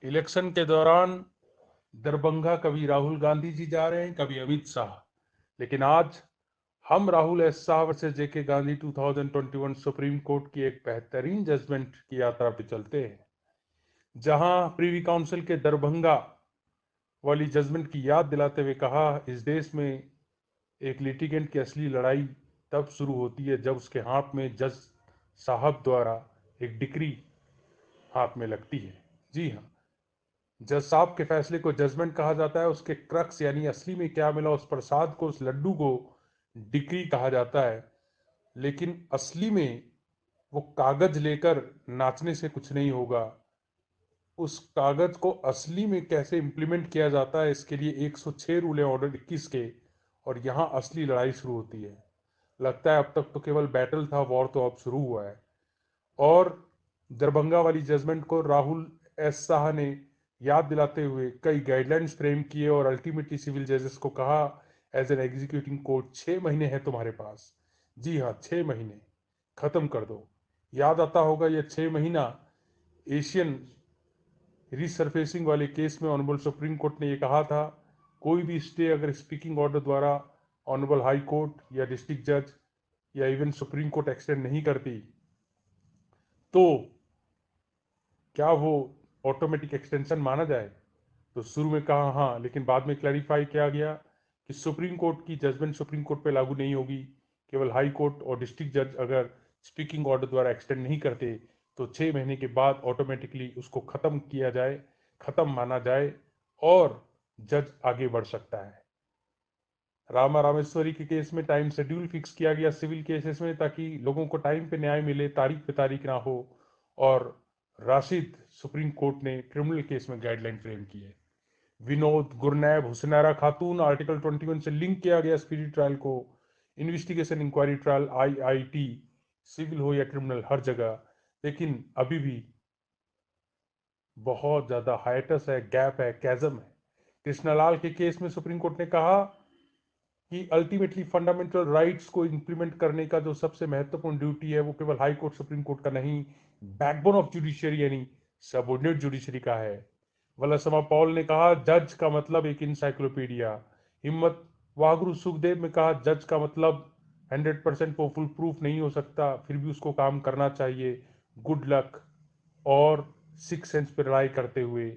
Election के दौरान दरभंगा कभी राहुल गांधी जी जा रहे हैं, कभी अमित शाह। लेकिन आज हम राहुल एस शाह वर्सेस जेके गांधी 2021 सुप्रीम कोर्ट की एक बेहतरीन जजमेंट की यात्रा पे चलते हैं, जहां प्रीवी काउंसिल के दरभंगा वाली जजमेंट की याद दिलाते हुए कहा, इस देश में एक लिटिगेंट की असली लड़ाई तब शुरू होती है जब उसके हाथ में जज साहब द्वारा एक डिक्री हाथ में लगती है। जी हाँ, जज साहब के फैसले को जजमेंट कहा जाता है। उसके क्रक्स यानी असली में क्या मिला, उस प्रसाद को, उस लड्डू को डिक्री कहा जाता है। लेकिन असली में वो कागज लेकर नाचने से कुछ नहीं होगा। उस कागज को असली में कैसे इंप्लीमेंट किया जाता है, इसके लिए 106 रूल हैं ऑर्डर 21 के, और यहाँ असली लड़ाई शुरू होती है। लगता है अब तक तो केवल बैटल था, वॉर तो अब शुरू हुआ है। और दरभंगा वाली जजमेंट को राहुल एस शाह ने याद दिलाते हुए कई गाइडलाइंस फ्रेम किए और अल्टीमेटली सिविल जजेस को कहा, एज एन एग्जीक्यूटिंग कोर्ट 6 महीने हैं तुम्हारे पास। जी हाँ, 6 महीने खत्म कर दो। याद आता होगा ये 6 महीना एशियन रिसरफेसिंग वाले केस में ऑनरेबल सुप्रीम कोर्ट ने ये कहा था, कोई भी स्टे अगर स्पीकिंग ऑर्डर द्वारा ऑनरेबल हाई कोर्ट या डिस्ट्रिक्ट जज या इवन सुप्रीम कोर्ट एक्सटेंड नहीं करती, तो क्या वो ऑटोमेटिक एक्सटेंशन माना जाए। तो शुरू में कहा हाँ, लेकिन बाद में क्लैरिफाई किया गया कि सुप्रीम कोर्ट की जजमेंट सुप्रीम कोर्ट पे लागू नहीं होगी। केवल हाई कोर्ट और डिस्ट्रिक्ट जज अगर स्पीकिंग ऑर्डर द्वारा एक्सटेंड नहीं करते, तो 6 महीने के बाद ऑटोमेटिकली उसको खत्म किया जाए, खत्म माना जाए, और जज आगे बढ़ सकता है। रामा रामेश्वरी के केस में टाइम शेड्यूल फिक्स किया गया सिविल केसेस में, ताकि लोगों को टाइम पे न्याय मिले, तारीख पे तारीख ना हो। और राशिद सुप्रीम कोर्ट ने क्रिमिनल केस में गाइडलाइन फ्रेम की है। विनोद, गुरनैब, हुसैनारा खातून, आर्टिकल 21 से लिंक किया गया स्पीडी ट्रायल को। Investigation inquiry trial, IIT, civil हो या क्रिमिनल, हर जगह। लेकिन अभी भी बहुत ज्यादा हाइटस है, गैप है, कैजम है। कृष्णालाल के केस में सुप्रीम कोर्ट ने कहा कि अल्टीमेटली फंडामेंटल राइट्स को इंप्लीमेंट करने का जो सबसे महत्वपूर्ण ड्यूटी है, वो केवल हाई कोर्ट सुप्रीम कोर्ट का नहीं, बैकबोन ऑफ जुडिशियरी यानी सबऑर्डिनेट जुडिशरी का है। वल्लभसमा पॉल ने कहा, जज का मतलब एक इंसाइक्लोपीडिया। हिम्मत वागरू सुखदेव में कहा, जज का मतलब 100% वो फुल प्रूफ नहीं हो सकता, फिर भी उसको काम करना चाहिए। गुड लक, और सिक्स सेंस पर रिलाई करते हुए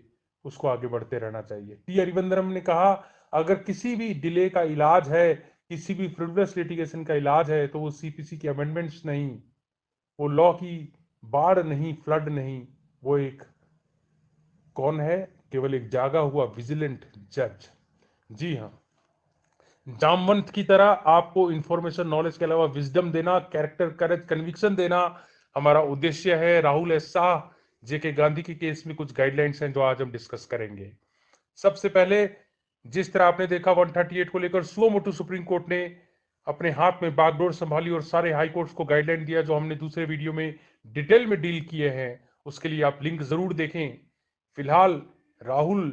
उसको आगे बढ़ते रहना चाहिए। टी हरिवंदरम ने कहा, अगर किसी भी डिले का इलाज है, किसी भी फ्रिवलेस लिटिगेशन का इलाज है, तो वो सीपीसी की अमेंडमेंट्स नहीं, वो लॉ की बाढ़ नहीं, फ्लड नहीं, वो एक कौन है, केवल एक जागा हुआ विजिलेंट जज। जी हाँ, जामवंत की तरह आपको इंफॉर्मेशन नॉलेज के अलावा विजडम देना, कैरेक्टर, करेज, कन्विक्शन देना हमारा उद्देश्य है। राहुल एस शाह, जेके गांधी के केस में कुछ गाइडलाइंस हैं जो आज हम डिस्कस करेंगे। सबसे पहले, जिस तरह आपने देखा 138 को लेकर सुओ मोटो सुप्रीम कोर्ट ने अपने हाथ में बागडोर संभाली और सारे हाई कोर्ट्स को गाइडलाइन दिया, जो हमने दूसरे वीडियो में डिटेल में डील किए हैं। उसके लिए आप लिंक जरूर देखें। फिलहाल राहुल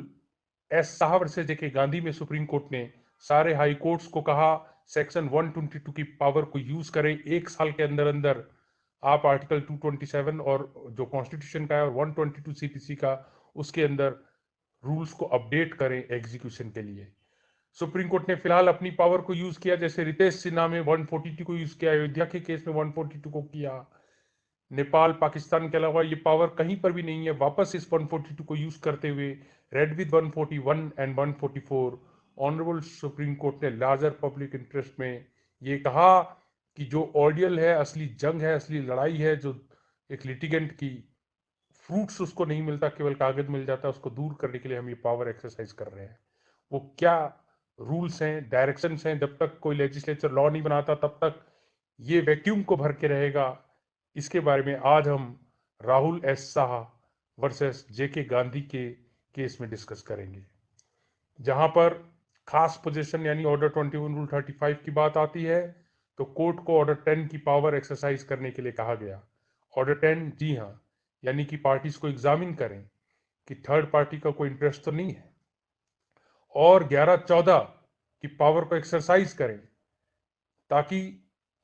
एस शाह वर्सेस जेके गांधी में सुप्रीम कोर्ट ने सारे हाई कोर्ट्स को कहा, सेक्शन 122 की पावर को यूज करें। एक साल के अंदर अंदर आप आर्टिकल 227 और जो कॉन्स्टिट्यूशन का है और 122 सीपीसी का, उसके अंदर रूल्स को अपडेट करें एग्जीक्यूशन के लिए। सुप्रीम कोर्ट ने फिलहाल अपनी पावर को यूज किया, जैसे रितेश सिन्हा में 142 को यूज किया, अयोध्या के केस में 142 को किया। नेपाल, पाकिस्तान के अलावा ये पावर कहीं पर भी नहीं है। वापस इस 142 को यूज करते हुए read with 141 and 144 honourable supreme court ने लार्जर पब्लिक इंटरेस्ट में ये कहा कि जो ऑर्डियल है, असली जंग है, असली लड़ाई है, जो एक लिटिगेंट की फ्रूट्स उसको नहीं मिलता, केवल कागज मिल जाता है, उसको दूर करने के लिए हम ये पावर एक्सरसाइज कर रहे हैं। वो क्या रूल्स हैं, डायरेक्शंस हैं, जब तक कोई लेजिस्लेचर लॉ नहीं बनाता तब तक ये वैक्यूम को भर के रहेगा। इसके बारे में आज हम राहुल एस शाह वर्सेस जेके गांधी के केस में डिस्कस करेंगे, जहां पर खास पोजीशन यानी ऑर्डर 21 रूल 35 की बात आती है, तो कोर्ट को ऑर्डर 10 की पावर एक्सरसाइज करने के लिए कहा गया। ऑर्डर 10, जी हाँ, यानी कि पार्टीज को एग्जामिन करें कि थर्ड पार्टी का कोई इंटरेस्ट तो नहीं है, और 11-14 की पावर को एक्सरसाइज करें ताकि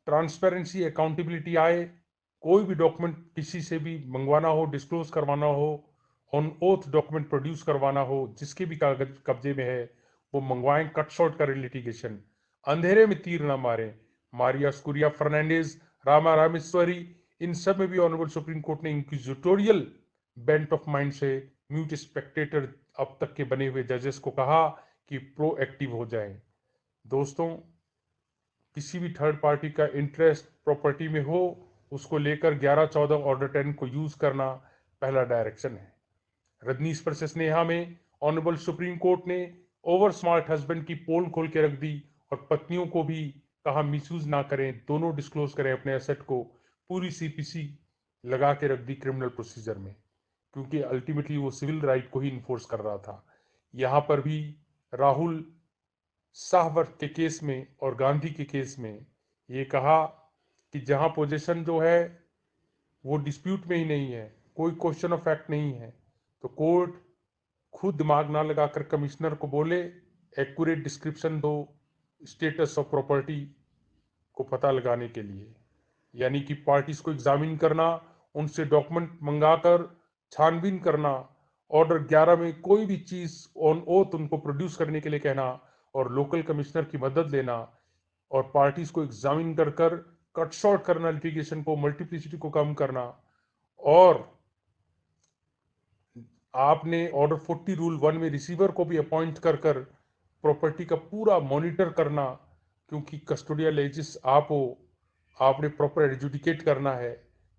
ट्रांसपेरेंसी, अकाउंटेबिलिटी आए। कोई भी डॉक्यूमेंट किसी से भी मंगवाना हो, डिस्क्लोज करवाना हो, ऑन ओथ डॉक्यूमेंट प्रोड्यूस करवाना हो, जिसके भी कागज कब्जे में है वो मंगवाएं, कट शॉर्ट करें लिटिगेशन, अंधेरे में तीर ना मारें। मारिया स्कुरिया फर्नांडिस, रामा रामेश्वरी, इन सब में भी ऑनरेबल सुप्रीम कोर्ट ने इंक्विजिटोरियल बेंट ऑफ माइंड से म्यूट स्पेक्टेटर अब तक के बने हुए जजेस को कहा कि प्रोएक्टिव हो जाएं। दोस्तों, किसी भी थर्ड पार्टी का इंटरेस्ट प्रॉपर्टी में हो, उसको लेकर 11-14 ऑर्डर 10 को यूज करना पहला डायरेक्शन है। रजनीश वर्सेस नेहा में ऑनरेबल सुप्रीम कोर्ट ने ओवर स्मार्ट हस्बैंड की पोल खोल के रख दी और पत्नियों को भी कहा मिसयूज ना करें, दोनों डिस्क्लोज करें अपने एसेट को। पूरी सीपीसी लगा के रख दी क्रिमिनल प्रोसीजर में, क्योंकि अल्टीमेटली वो सिविल राइट को ही इन्फोर्स कर रहा था। यहाँ पर भी राहुल शाहवर्त के केस में और गांधी के केस में ये कहा कि जहां पोजीशन जो है वो डिस्प्यूट में ही नहीं है, कोई क्वेश्चन ऑफ फैक्ट नहीं है, तो कोर्ट खुद दिमाग ना लगाकर कमिश्नर को बोले एक्यूरेट डिस्क्रिप्शन दो स्टेटस ऑफ प्रॉपर्टी को पता लगाने के लिए, यानी कि पार्टीज को एग्जामिन करना, उनसे डॉक्यूमेंट मंगाकर छानबीन करना, ऑर्डर 11 में कोई भी चीज ऑन ओथ उनको प्रोड्यूस करने के लिए कहना और लोकल कमिश्नर की मदद लेना और पार्टीज को एग्जामिन कर कर कट शॉर्ट करना, लिटिगेशन को, मल्टीप्लिसिटी को कम करना। और आपने ऑर्डर 40 रूल 1 में रिसीवर को भी अपॉइंट कर कर प्रॉपर्टी का पूरा मॉनिटर करना, क्योंकि कस्टोडियल एजिस आप हो, आपने प्रॉपर एडजुडिकेट करना है,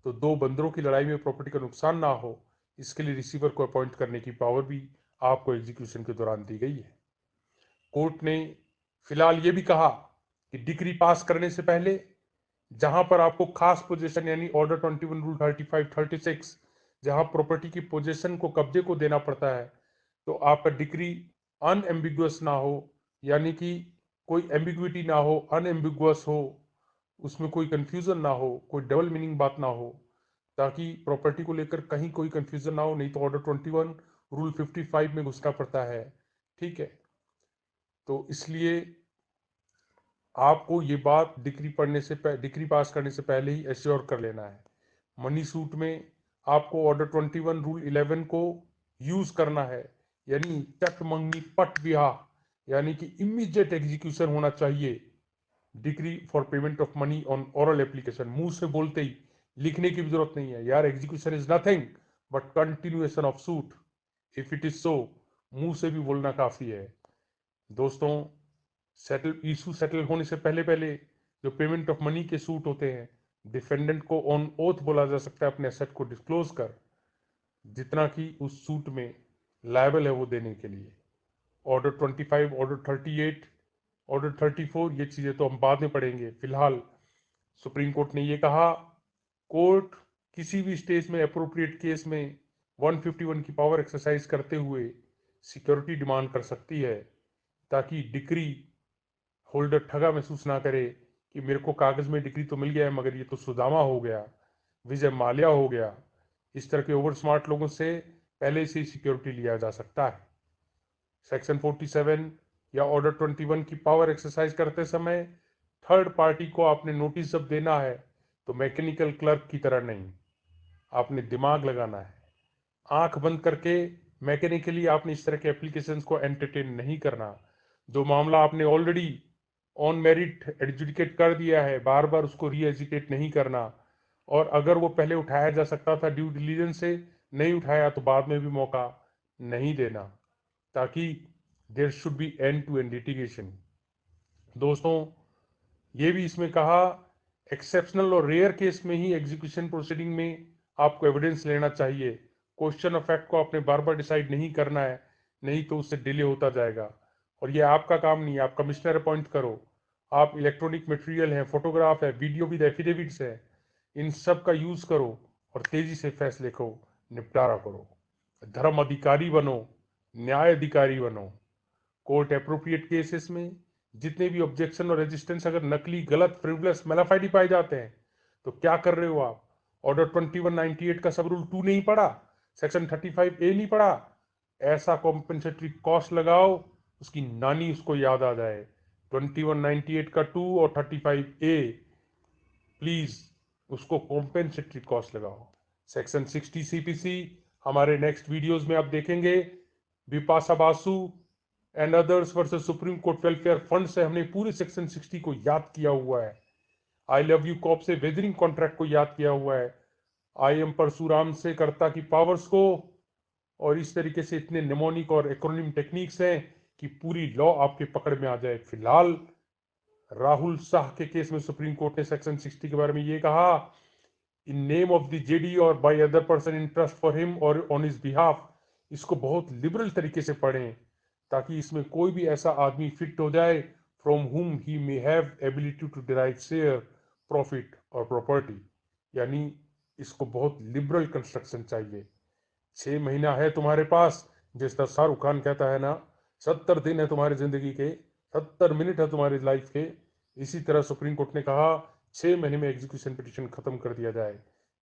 तो दो बंदरों की लड़ाई में प्रॉपर्टी का नुकसान ना हो, इसके लिए रिसीवर को अपॉइंट करने की पावर भी आपको एग्जीक्यूशन के दौरान दी गई है। कोर्ट ने फिलहाल ये भी कहा कि डिक्री पास करने से पहले जहां पर आपको खास पोजीशन यानी ऑर्डर 21 रूल 35 36 जहां प्रॉपर्टी की पोजीशन को कब्जे को देना पड़ता है, तो आपका डिक्री अनएम्बिगुअस ना हो, यानी कि कोई एम्बिग्विटी ना हो, अनएम्बिगुअस हो, उसमें कोई कंफ्यूजन ना हो, कोई डबल मीनिंग बात ना हो, ताकि प्रॉपर्टी को लेकर कहीं कोई कंफ्यूजन ना हो, नहीं तो ऑर्डर 21 रूल 55 में घुसना पड़ता है। ठीक है, तो इसलिए आपको ये बात डिक्री पास करने से पहले ही एश्योर कर लेना है। मनी सूट में आपको ऑर्डर 21 रूल 11 को यूज करना है, यानी चट मंगनी पट ब्याह, यानी कि इमीडिएट एग्जीक्यूशन होना चाहिए। Decree for payment of money on oral application, मुंह से बोलते ही, लिखने की भी जरूरत नहीं है यार। Execution is nothing but continuation of suit, if it is so, मुंह से भी बोलना काफी है। दोस्तों, इशू सेटल होने से पहले पहले जो पेमेंट ऑफ मनी के सूट होते हैं, डिफेंडेंट को ऑन ओथ बोला जा सकता है अपने एसेट को डिस्क्लोज कर, जितना कि उस सूट में लायबल है वो देने के लिए। ऑर्डर 25, ऑर्डर 38, ऑर्डर 34, ये चीजें तो हम बाद में पढ़ेंगे। फिलहाल सुप्रीम कोर्ट ने ये कहा, कोर्ट किसी भी स्टेज में अप्रोप्रिएट केस में 151 की पावर एक्सरसाइज करते हुए सिक्योरिटी डिमांड कर सकती है, ताकि डिक्री होल्डर ठगा महसूस ना करे कि मेरे को कागज में डिग्री तो मिल गया है मगर ये तो सुदामा हो गया, विजय माल्या हो गया। इस तरह के ओवर स्मार्ट लोगों से पहले से ही सिक्योरिटी लिया जा सकता है। सेक्शन 47 या ऑर्डर 21 की पावर एक्सरसाइज करते समय थर्ड पार्टी को आपने नोटिस जब देना है तो मैकेनिकल क्लर्क की तरह नहीं, आपने दिमाग लगाना है। आंख बंद करके मैकेनिकली आपने इस तरह के एप्लीकेशंस को एंटरटेन नहीं करना। जो मामला आपने ऑलरेडी ऑन मेरिट एडजुडिकेट कर दिया है, बार बार उसको री एजुकेट नहीं करना। और अगर वो पहले उठाया जा सकता था ड्यू डिलीजेंस से, नहीं उठाया तो बाद में भी मौका नहीं देना, ताकि there should be end to end litigation. दोस्तों, ये भी इसमें कहा, एक्सेप्शनल और रेयर केस में ही एग्जीक्यूशन प्रोसीडिंग में आपको एविडेंस लेना चाहिए। क्वेश्चन ऑफ फैक्ट को आपने बार बार डिसाइड नहीं करना है, नहीं तो उससे डिले होता जाएगा। और ये आपका काम नहीं है, आप कमिश्नर अपॉइंट करो, आप इलेक्ट्रॉनिक मटेरियल है, फोटोग्राफ है, वीडियो विद एफिडेविट्स है, इन सब का यूज करो और तेजी से फैसले को निपटारा करो। धर्म अधिकारी बनो, न्याय अधिकारी बनो। कोर्ट एप्रोप्रिएट केसेस में जितने भी ऑब्जेक्शन और रेजिस्टेंस अगर नकली, गलत, फ्रिवलेस, मेलाफाइडी पाए जाते हैं तो क्या कर रहे हो आप? ऑर्डर 2198 का सब रूल 2 नहीं पढ़ा, सेक्शन 35A नहीं पढ़ा? ऐसा कॉम्पेंसेटरी कॉस्ट लगाओ उसकी नानी उसको याद आ जाए। 2198 का 2 और 35A, प्लीज उसको कॉम्पेंसेटरी कॉस्ट लगाओ। सेक्शन 60 CPC हमारे नेक्स्ट वीडियोस में आप देखेंगे Bipasha Basu and others versus supreme court welfare fund से हमने पूरे सेक्शन 60 को याद किया हुआ है। आई लव यू कॉप से वेदरिंग कॉन्ट्रैक्ट को याद किया हुआ है। आई एम परशुराम से कर्ता की पावर्स को, और इस तरीके से इतने निमोनिक और एक्रोनिम टेक्निक्स हैं कि पूरी लॉ आपके पकड़ में आ जाए। फिलहाल राहुल शाह के केस में सुप्रीम कोर्ट ने सेक्शन 60 के बारे में ये कहा, in name of the JD और by other person in trust for him और ऑन हिज बिहाफ। इसको बहुत लिबरल तरीके से पढ़ें ताकि इसमें कोई भी ऐसा आदमी फिट हो जाए from whom he may have ability to derive share profit और प्रॉपर्टी। यानी इसको बहुत लिबरल कंस्ट्रक्शन चाहिए। 6 महीना है तुम्हारे पास, जिस तरह शाहरुख खान कहता है ना, 70 दिन है तुम्हारी जिंदगी के, 70 मिनट है तुम्हारी लाइफ के। इसी तरह सुप्रीम कोर्ट ने कहा 6 महीने में एग्जीक्यूशन पिटिशन खत्म कर दिया जाए।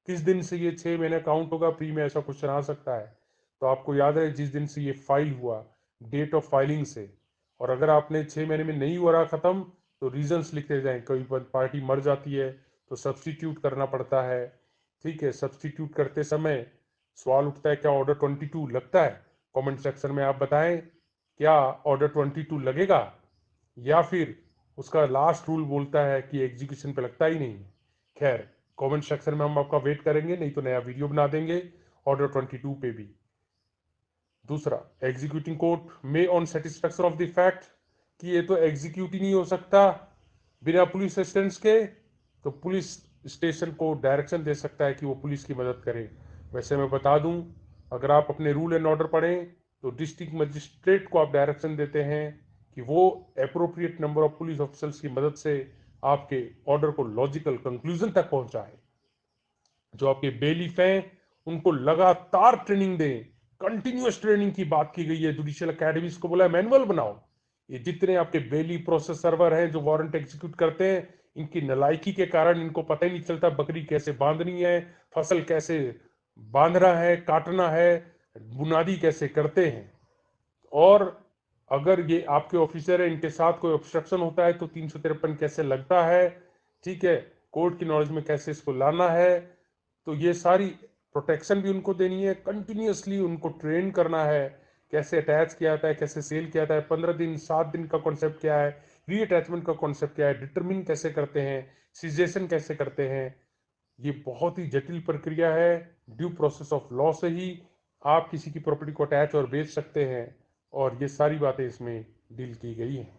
किस दिन से ये 6 महीने काउंट होगा, प्री में ऐसा क्वेश्चन आ सकता है। तो आपको याद है जिस दिन से ये फाइल हुआ, डेट ऑफ फाइलिंग से। और अगर आपने 6 महीने में नहीं हो रहा खत्म तो रीजंस लिखते जाएं। कोई पार्टी मर जाती है तो सब्सटीट्यूट करना पड़ता है। ठीक है, सब्सटीट्यूट करते समय सवाल उठता है क्या ऑर्डर 22 लगता है। कमेंट सेक्शन में आप बताएं क्या ऑर्डर 22 लगेगा, या फिर उसका लास्ट रूल बोलता है कि एग्जीक्यूशन पे लगता ही नहीं। खैर, कमेंट सेक्शन में हम आपका वेट करेंगे, नहीं तो नया वीडियो बना देंगे ऑर्डर 22 पे भी। दूसरा, एग्जीक्यूटिंग कोर्ट में on satisfaction of the fact कि ये तो एग्जीक्यूट ही नहीं हो सकता बिना पुलिस असिस्टेंस के, तो पुलिस स्टेशन को डायरेक्शन दे सकता है कि वो पुलिस की मदद करे। वैसे मैं बता दूं, अगर आप अपने रूल एंड ऑर्डर पढ़ें तो डिस्ट्रिक्ट मजिस्ट्रेट को आप डायरेक्शन देते हैं कि वो appropriate number of police officers की मदद से आपके ऑर्डर को लॉजिकल कंक्लूजन तक पहुंचाए। जो आपके बेलीफ हैं उनको लगातार ट्रेनिंग दें। कंटिन्यूअस ट्रेनिंग की बात की गई है। जुडिशियल अकेडमीज को बोला मैनुअल बनाओ। ये जितने आपके बेली प्रोसेस सर्वर हैं जो वारंट एग्जीक्यूट करते हैं, इनकी नालायकी के कारण इनको पता ही नहीं चलता बकरी कैसे बांधनी है, फसल कैसे बांधना है, काटना है, बुनादी कैसे करते हैं। और अगर ये आपके ऑफिसर है, इनके साथ कोई ऑब्स्ट्रक्शन होता है तो 353 कैसे लगता है, ठीक है, कोर्ट की नॉलेज में कैसे इसको लाना है। तो ये सारी प्रोटेक्शन भी उनको देनी है, कंटिन्यूअसली उनको ट्रेन करना है, कैसे अटैच किया जाता है, कैसे सेल किया जाता है, 15 दिन 7 दिन का कॉन्सेप्ट क्या है, रीअटैचमेंट का कॉन्सेप्ट क्या है, डिटरमिन कैसे करते हैं, सीजेशन कैसे करते हैं। ये बहुत ही जटिल प्रक्रिया है। ड्यू प्रोसेस ऑफ लॉ से ही आप किसी की प्रॉपर्टी को अटैच और बेच सकते हैं, और ये सारी बातें इसमें डील की गई हैं।